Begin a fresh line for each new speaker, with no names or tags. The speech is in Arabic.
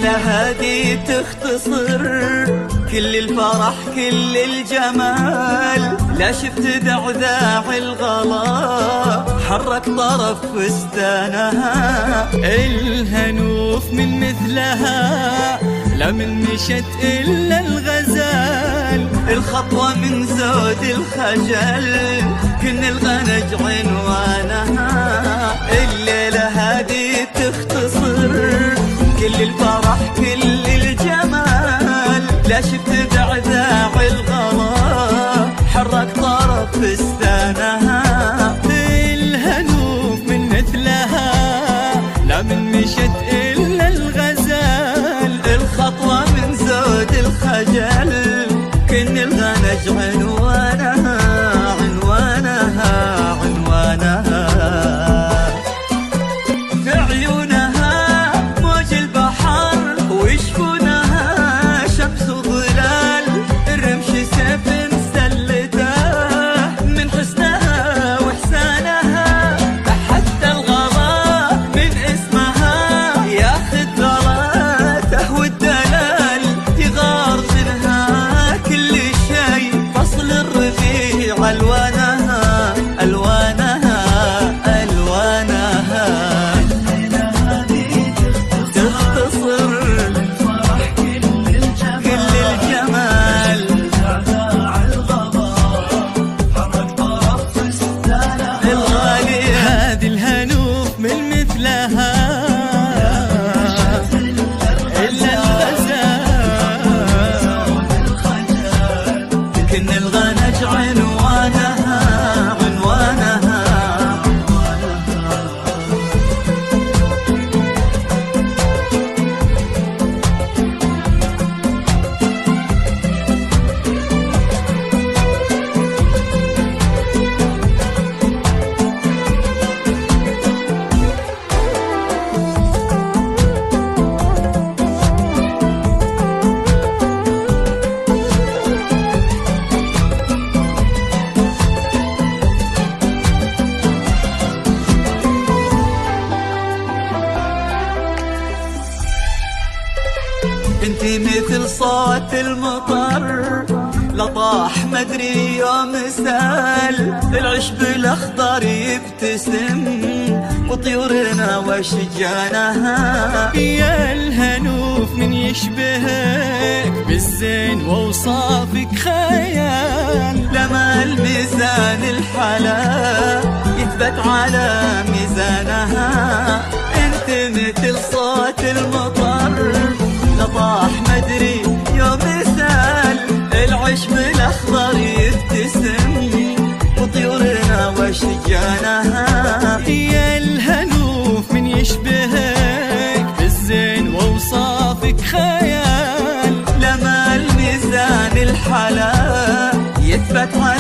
الليلة هادي تختصر كل الفرح كل الجمال، لا شفت دعذاع الغلا حرك طرف فستانها.
الهنوف من مثلها لا من مشت إلا الغزال،
الخطوة من زود الخجل كن الغنج عنوانها. الليلة هادي تختصر كل الفرح كل الجمال، لا شفت دعذاع الغلا حرك طرف فستانها.
الهنوف من مثلها لا من مشت إلا الغزال،
الخطوة من زود الخجل كن الغنج عنوانها عنوانها عنوانها. في عيونها موج البحر ويشفونها شمس وظلال، الرمش سيف مسلته من حسنها وإحسانها، حتى الغلا من اسمها ياخذ ثراته والدلال، يغار منها كل شيء فصل الربيع ألوانها ألوانها ألوانها. تختصر كل الجمال، الغالية
هذه الهنوف من مثلها إلا الغزال،
كن الغنج عنوانها عنوانها. انتي مثل صوت المطر لطاح مدري يوم سال، العشب الاخضر يبتسم وطيورنا وشجانها.
يا الهنوف من يشبهك بالزين ووصافك خيال،
لما الميزان الحلا يثبت على ميزانها. انت مثل صوت المطر لطاح مدري يوم سال، العشب الاخضر يبتسم وطيورنا وشجانها.
يا الهنوف من يشبهك بالزين ووصافك خيال،
لما الميزان الحلا يثبت على